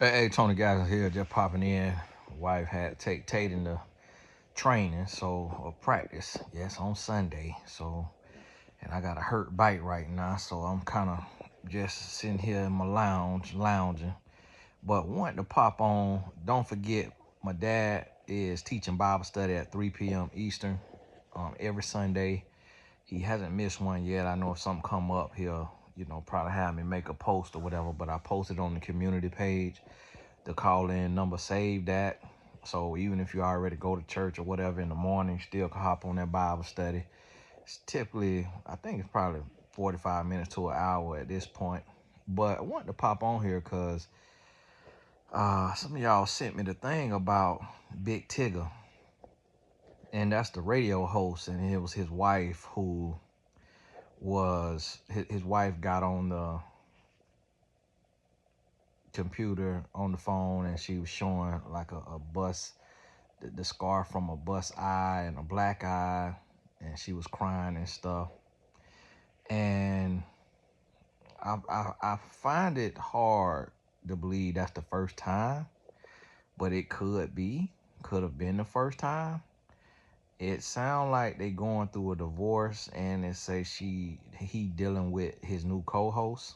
Hey, Tony guys here, just popping in. Wife had to take Tate into training, or practice. Yes, on Sunday. And I got a hurt bite right now, so I'm kind of just sitting here in my lounging. But wanting to pop on. Don't forget, my dad is teaching Bible study at 3 p.m. Eastern, every Sunday. He hasn't missed one yet. I know if something come up, he'll probably have me make a post or whatever. But I posted on the community page the call in number, save that. So even if you already go to church or whatever in the morning, still can hop on that Bible study. It's typically, I think it's probably 45 minutes to an hour at this point. But I wanted to pop on here because some of y'all sent me the thing about Big Tigger. And that's the radio host. And it was his wife who was, his wife got on the computer on the phone and she was showing like a bus, the scar from a bust eye and a black eye, and she was crying and stuff. And I find it hard to believe that's the first time, but it could have been the first time. It sounds like they going through a divorce, and it say he dealing with his new co-host,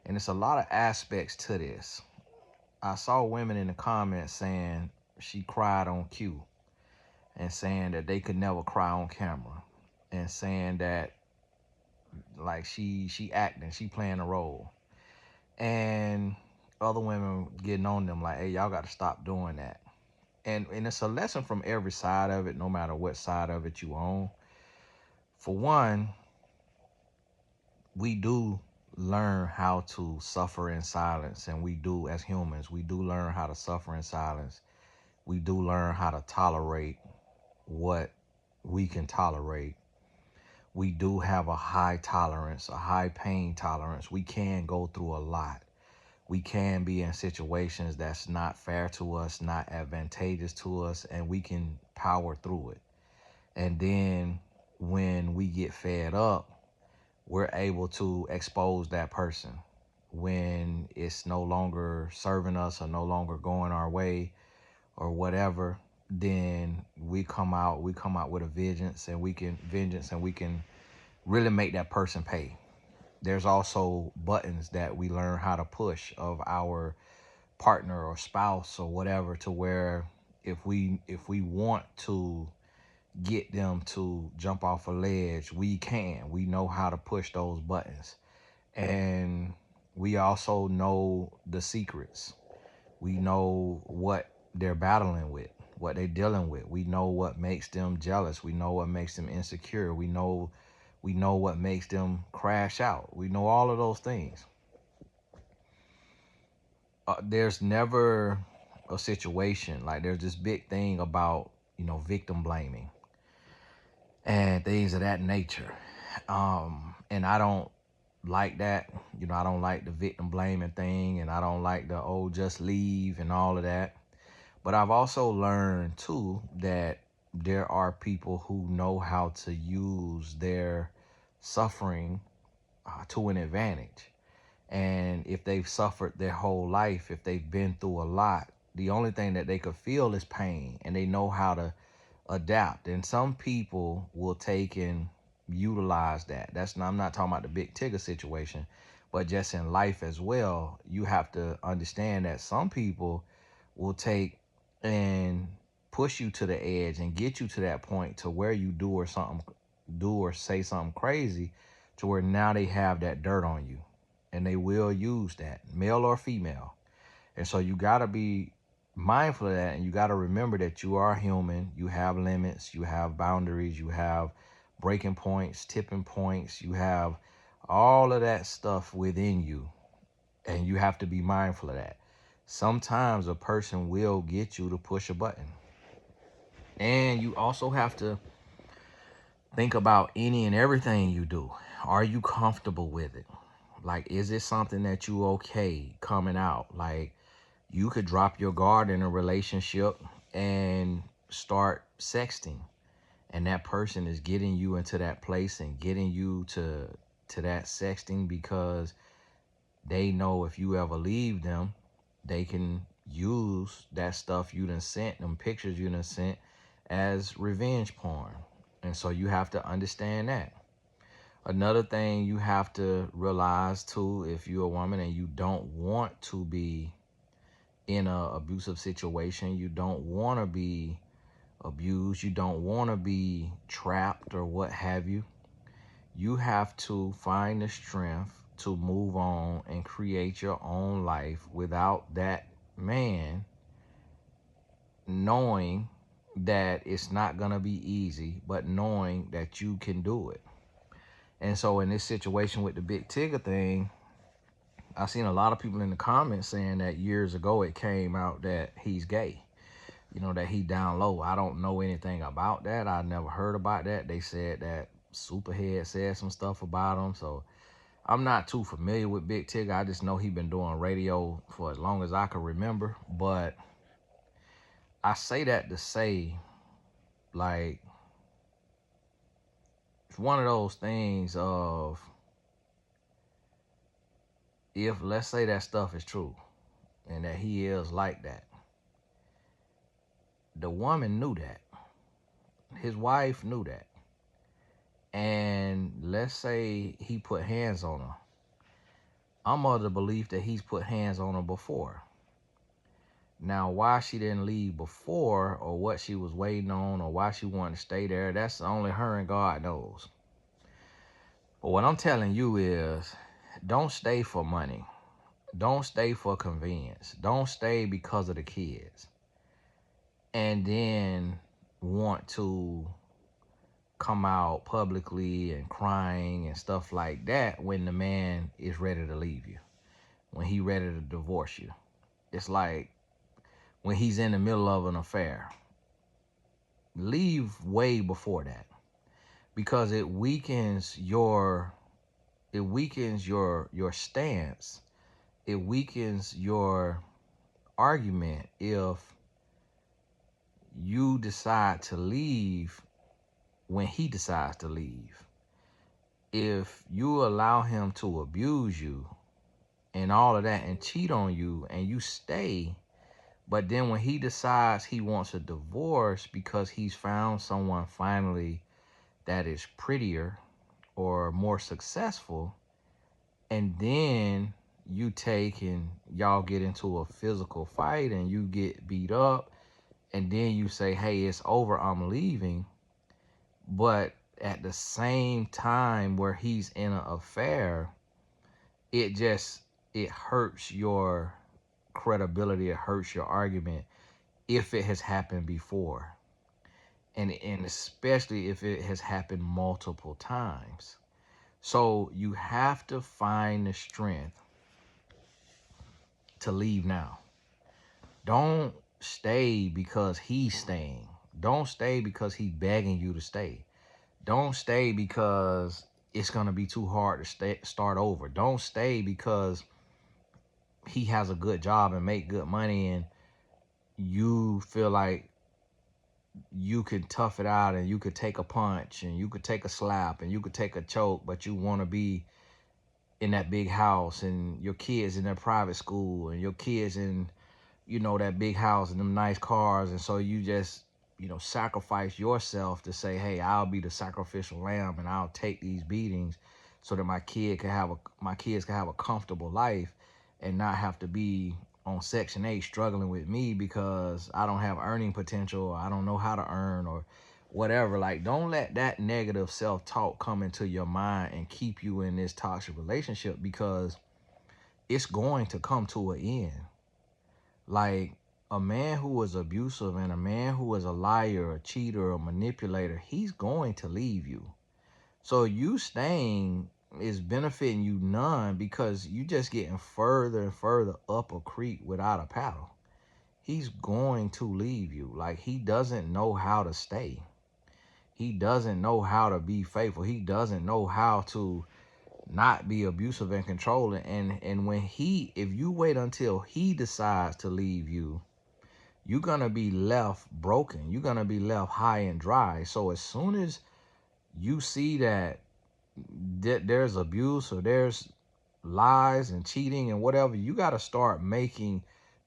and it's a lot of aspects to this. I saw women in the comments saying she cried on cue, and saying that they could never cry on camera, and saying that like she acting, she playing a role, and other women getting on them like, hey, y'all got to stop doing that. And it's a lesson from every side of it, no matter what side of it you own. For one, we do learn how to suffer in silence, and we do, as humans, we do learn how to suffer in silence. We do learn how to tolerate what we can tolerate. We do have a high tolerance, a high pain tolerance. We can go through a lot. We can be in situations that's not fair to us, not advantageous to us, and we can power through it. And then when we get fed up, we're able to expose that person. When it's no longer serving us or no longer going our way or whatever, then we come out with a vengeance, and we can really make that person pay. There's also buttons that we learn how to push of our partner or spouse or whatever, to where if we want to get them to jump off a ledge, we can. We know how to push those buttons. And we also know the secrets. We know what they're battling with, what they're dealing with. We know what makes them jealous. We know what makes them insecure. We know what makes them crash out. We know all of those things. There's never a situation, like there's this big thing about, victim blaming and things of that nature. And I don't like that. I don't like the victim blaming thing, and I don't like the, oh, just leave and all of that. But I've also learned too that there are people who know how to use their suffering to an advantage. And if they've suffered their whole life, if they've been through a lot, the only thing that they could feel is pain, and they know how to adapt. And some people will take and utilize that. I'm not talking about the Big Tigger situation, but just in life as well, you have to understand that some people will take and push you to the edge and get you to that point to where you do or say something crazy, to where now they have that dirt on you, and they will use that, male or female. And so you got to be mindful of that, and you got to remember that you are human. You have limits, you have boundaries, you have breaking points, tipping points, you have all of that stuff within you, and you have to be mindful of that. Sometimes a person will get you to push a button, and you also have to think about any and everything you do. Are you comfortable with it? Like, is it something that you okay coming out? Like, you could drop your guard in a relationship and start sexting, and that person is getting you into that place and getting you to that sexting because they know if you ever leave them, they can use that stuff you done sent, them pictures you done sent, as revenge porn. And so you have to understand that. Another thing you have to realize too, if you're a woman and you don't want to be in a abusive situation, you don't want to be abused, you don't want to be trapped or what have you, you have to find the strength to move on and create your own life without that man, knowing that it's not going to be easy, but knowing that you can do it. And so in this situation with the big Tigger thing, I've seen a lot of people in the comments saying that years ago it came out that he's gay, that he down low. I don't know anything about that. I never heard about that. They said that Superhead said some stuff about him. So I'm not too familiar with Big Tigger. I just know he been doing radio for as long as I can remember. But I say that to say, like, it's one of those things of, if let's say that stuff is true and that he is like that, the woman knew that. His wife knew that. And let's say he put hands on her. I'm of the belief that he's put hands on her before. Now, why she didn't leave before, or what she was waiting on, or why she wanted to stay there, that's only her and God knows. But what I'm telling you is, don't stay for money. Don't stay for convenience. Don't stay because of the kids. And then want to come out publicly and crying and stuff like that when the man is ready to leave you, when he ready to divorce you. It's like when he's in the middle of an affair. Leave way before that, because it weakens your stance. It weakens your argument if you decide to leave when he decides to leave. If you allow him to abuse you and all of that and cheat on you and you stay, but then when he decides he wants a divorce because he's found someone finally that is prettier or more successful, and then you take and y'all get into a physical fight and you get beat up, and then you say, hey, it's over, I'm leaving. But at the same time where he's in an affair, it hurts your credibility, it hurts your argument if it has happened before. And especially if it has happened multiple times. So you have to find the strength to leave now. Don't stay because he's staying. Don't stay because he's begging you to stay. Don't stay because it's going to be too hard to start over. Don't stay because he has a good job and make good money and you feel like you could tough it out and you could take a punch and you could take a slap and you could take a choke, but you want to be in that big house and your kids in their private school and your kids in, that big house and them nice cars. And so you just, sacrifice yourself to say, hey, I'll be the sacrificial lamb and I'll take these beatings so that my kids can have a comfortable life and not have to be on Section 8 struggling with me because I don't have earning potential or I don't know how to earn or whatever. Like, don't let that negative self-talk come into your mind and keep you in this toxic relationship, because it's going to come to an end. Like, a man who is abusive and a man who is a liar, a cheater, a manipulator, he's going to leave you. So you staying is benefiting you none, because you just getting further and further up a creek without a paddle. He's going to leave you. Like, he doesn't know how to stay. He doesn't know how to be faithful. He doesn't know how to not be abusive and controlling. And if you wait until he decides to leave you, you're going to be left broken. You're going to be left high and dry. So as soon as you see that there's abuse or there's lies and cheating and whatever, you got to start making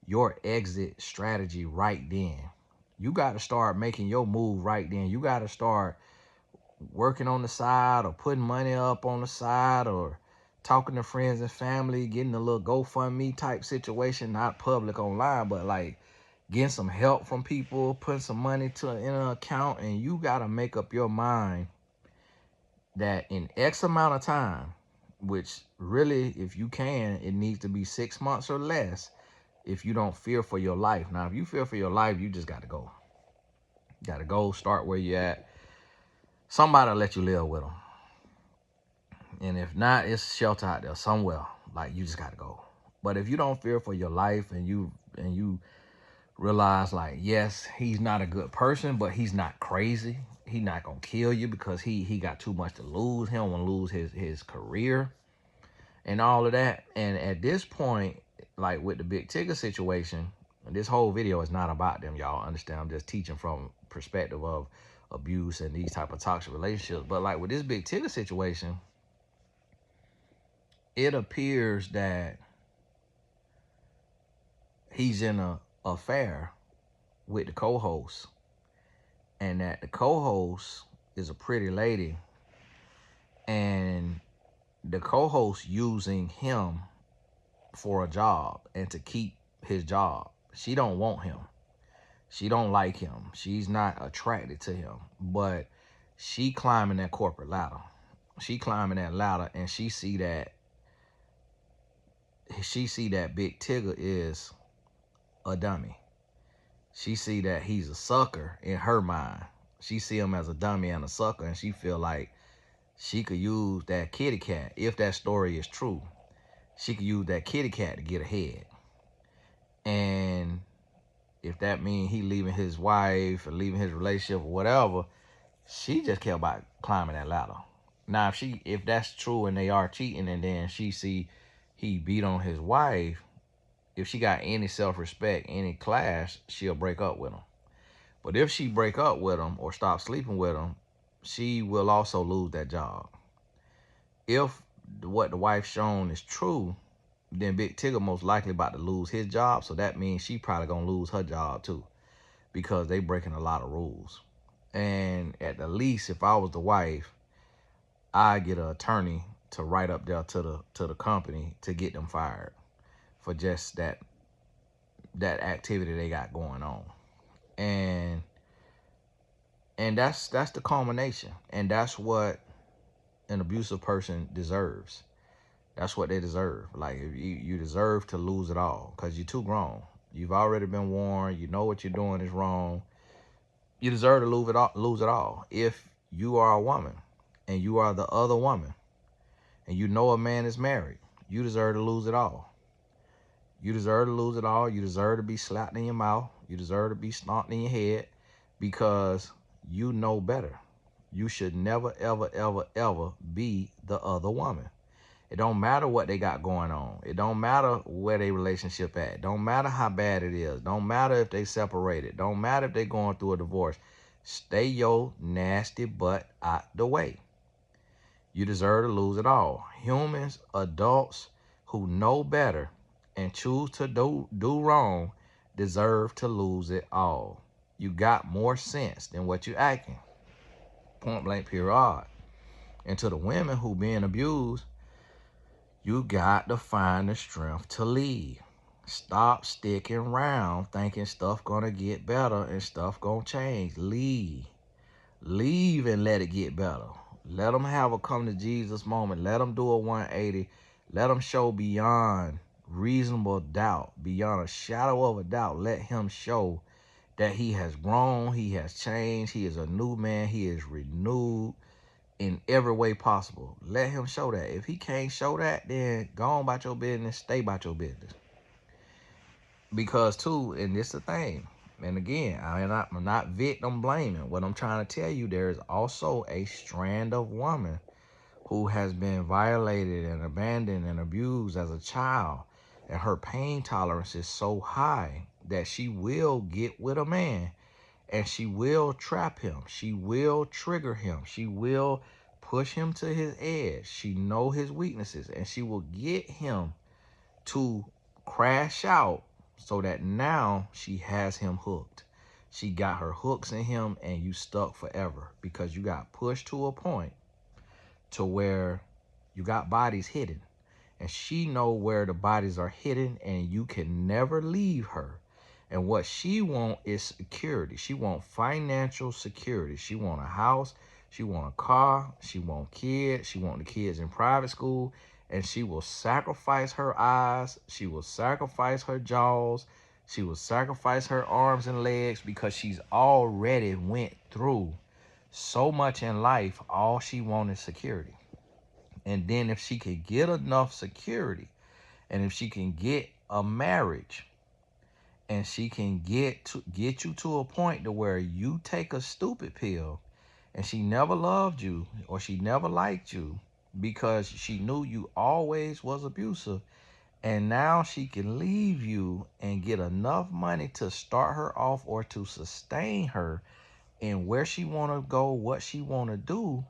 your exit strategy right then. You got to start making your move right then. You got to start working on the side or putting money up on the side or talking to friends and family, getting a little GoFundMe type situation, not public online, but like getting some help from people, putting some money in an account, and you got to make up your mind that in X amount of time, which really, if you can, it needs to be 6 months or less if you don't fear for your life. Now, if you fear for your life, you just got to go. You got to go, start where you at. Somebody will let you live with them. And if not, it's shelter out there somewhere. Like, you just got to go. But if you don't fear for your life and you realize, like, yes, he's not a good person, but he's not crazy. He's not going to kill you because he got too much to lose. He don't want to lose his career and all of that. And at this point, like with the Big Tigga situation, this whole video is not about them, y'all. Understand? I'm just teaching from perspective of abuse and these type of toxic relationships. But like with this Big Tigga situation, it appears that he's in a affair with the co-host, and that the co-host is a pretty lady, and the co-host using him for a job and to keep his job. She don't want him. She don't like him. She's not attracted to him, but she climbing that corporate ladder. She climbing that ladder, and she see that Big Tigga is a dummy. She see that he's a sucker in her mind. She see him as a dummy and a sucker, and she feel like she could use that kitty cat. If that story is true, she could use that kitty cat to get ahead. And if that means he leaving his wife or leaving his relationship or whatever, she just care about climbing that ladder. Now, if that's true and they are cheating, and then she see he beat on his wife, if she got any self-respect, any class, she'll break up with him. But if she break up with him or stop sleeping with him, she will also lose that job. If what the wife shown is true, then Big Tigga most likely about to lose his job. So that means she probably gonna lose her job too, because they breaking a lot of rules. And at the least, if I was the wife, I get an attorney to write up there to the company to get them fired for just that activity they got going on. And that's the culmination. And that's what an abusive person deserves. That's what they deserve. Like, you deserve to lose it all because you're too grown. You've already been warned. You know what you're doing is wrong. You deserve to lose it all. If you are a woman and you are the other woman and you know a man is married, you deserve to lose it all. You deserve to lose it all. You deserve to be slapped in your mouth. You deserve to be stomped in your head because you know better. You should never, ever, ever, ever be the other woman. It don't matter what they got going on. It don't matter where their relationship at. Don't matter how bad it is. Don't matter if they separated. Don't matter if they going through a divorce. Stay your nasty butt out the way. You deserve to lose it all. Humans, adults who know better and choose to do wrong deserve to lose it all. You got more sense than what you acting. Point blank period. And to the women who being abused, you got to find the strength to leave. Stop sticking around thinking stuff gonna get better and stuff gonna change. Leave. Leave and let it get better. Let them have a come to Jesus moment. Let them do a 180. Let them show beyond reasonable doubt, beyond a shadow of a doubt. Let him show that he has grown, he has changed, he is a new man, he is renewed in every way possible. Let him show that. If he can't show that, then go on about your business, stay about your business. Because too, and this is the thing, and again, I'm not victim blaming. What I'm trying to tell you, there is also a strand of woman who has been violated and abandoned and abused as a child, and her pain tolerance is so high that she will get with a man and she will trap him. She will trigger him. She will push him to his edge. She know his weaknesses, and she will get him to crash out so that now she has him hooked. She got her hooks in him, and you stuck forever because you got pushed to a point to where you got bodies hidden, and she know where the bodies are hidden, and you can never leave her. And what she want is security. She want financial security. She want a house. She want a car. She want kids. She want the kids in private school. And she will sacrifice her eyes. She will sacrifice her jaws. She will sacrifice her arms and legs because she's already went through so much in life. All she wants is security. And then if she could get enough security, and if she can get a marriage, and she can get you to a point to where you take a stupid pill, and she never loved you or she never liked you because she knew you always was abusive, and now she can leave you and get enough money to start her off or to sustain her in where she want to go, what she want to do,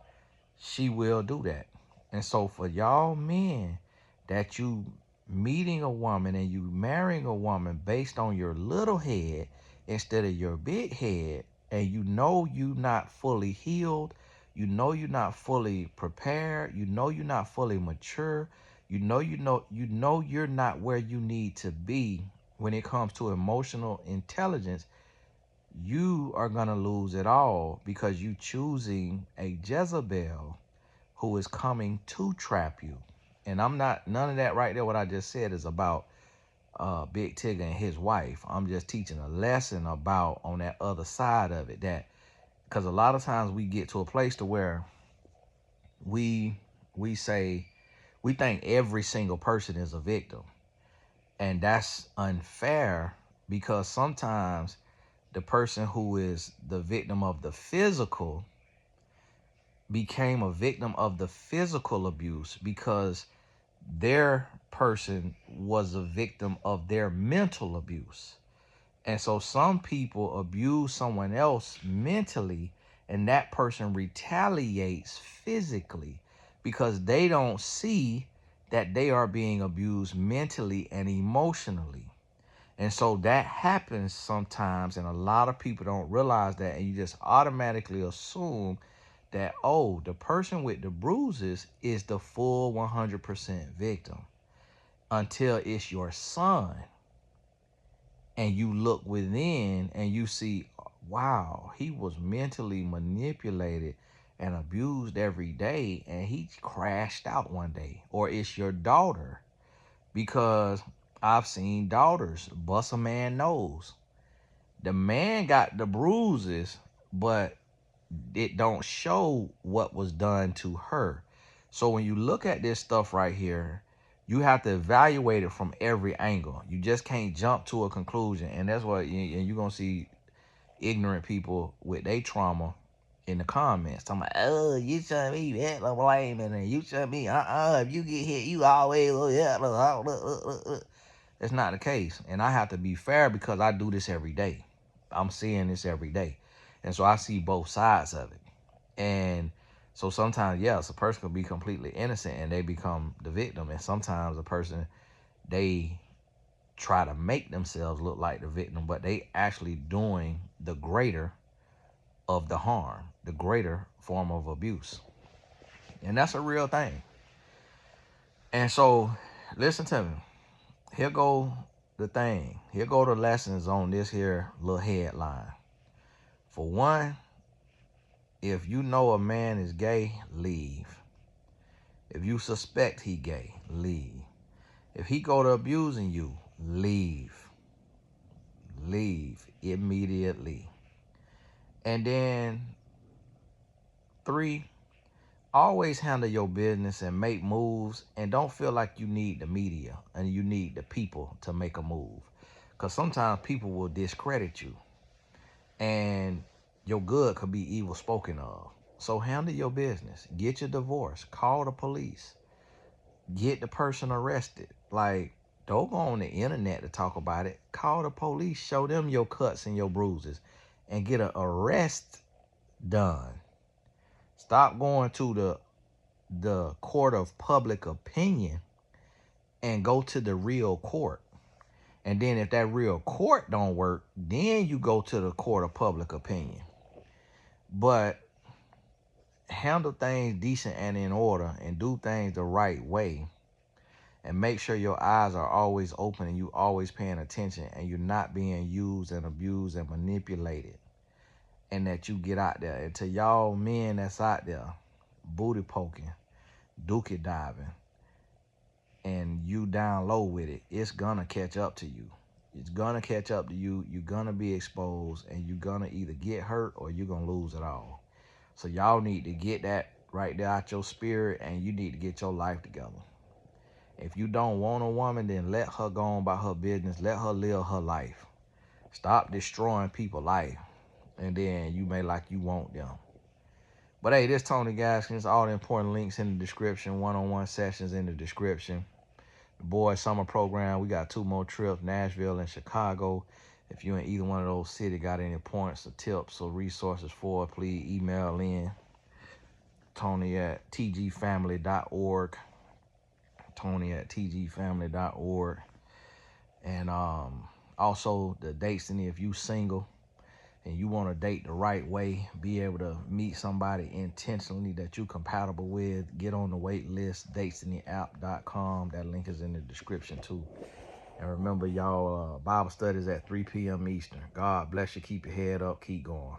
she will do that. And so for y'all men that you meeting a woman and you marrying a woman based on your little head instead of your big head, and you know you not fully healed, you know you're not fully prepared, you know you're not fully mature, you know you're not where you need to be when it comes to emotional intelligence, you are gonna lose it all because you choosing a Jezebel who is coming to trap you. And I'm not, none of that right there, what I just said is about Big Tigger and his wife. I'm just teaching a lesson about on that other side of it, that because a lot of times we get to a place to where we say we think every single person is a victim, and that's unfair because sometimes the person who is the victim of the physical became a victim of the physical abuse because their person was a victim of their mental abuse. And so some people abuse someone else mentally, and that person retaliates physically because they don't see that they are being abused mentally and emotionally. And so that happens sometimes, and a lot of people don't realize that, and you just automatically assume that, oh, the person with the bruises is the full 100% victim until it's your son. And you look within and you see, wow, he was mentally manipulated and abused every day, and he crashed out one day. Or it's your daughter, because I've seen daughters bust a man nose. The man got the bruises, but it don't show what was done to her. So when you look at this stuff right here, you have to evaluate it from every angle. You just can't jump to a conclusion. And that's what you're going to see ignorant people with their trauma in the comments talking about, oh, you shouldn't be blaming, and you shouldn't be, if you get hit, you always, That's not the case. And I have to be fair because I do this every day. I'm seeing this every day. And so I see both sides of it. And so sometimes, yes, a person can be completely innocent and they become the victim. And sometimes a person, they try to make themselves look like the victim, but they actually doing the greater of the harm, the greater form of abuse. And that's a real thing. And so listen to me. Here go the thing. Here go the lessons on this here little headline. For one, if you know a man is gay, leave. If you suspect he gay, leave. If he go to abusing you, leave. Leave immediately. And then 3, always handle your business and make moves, and don't feel like you need the media and you need the people to make a move. Because sometimes people will discredit you, and your good could be evil spoken of. So handle your business. Get your divorce. Call the police. Get the person arrested. Like, don't go on the internet to talk about it. Call the police. Show them your cuts and your bruises and get an arrest done. Stop going to the court of public opinion and go to the real court. And then if that real court don't work, then you go to the court of public opinion. But handle things decent and in order, and do things the right way, and make sure your eyes are always open and you always paying attention, and you're not being used and abused and manipulated, and that you get out there. And to y'all men that's out there booty poking, dookie diving, and you down low with it, it's gonna catch up to you. It's gonna catch up to you. You're gonna be exposed, and you're gonna either get hurt or you're gonna lose it all. So y'all need to get that right there out your spirit, and you need to get your life together. If you don't want a woman, then let her go on about her business. Let her live her life. Stop destroying people's life, and then you may like you want them. But hey, this Tony Gaskins. All the important links in the description. One-on-one sessions in the description. The boys summer program. We got 2 more trips, Nashville and Chicago. If you in either one of those cities got any points or tips or resources for it, please email in Tony@tgfamily.org. Tony@tgfamily.org. And also the dates, and if you single and you want to date the right way, be able to meet somebody intentionally that you compatible with, get on the wait list, datesintheapp.com. That link is in the description too. And remember, y'all, Bible studies at 3 p.m. Eastern. God bless you. Keep your head up. Keep going.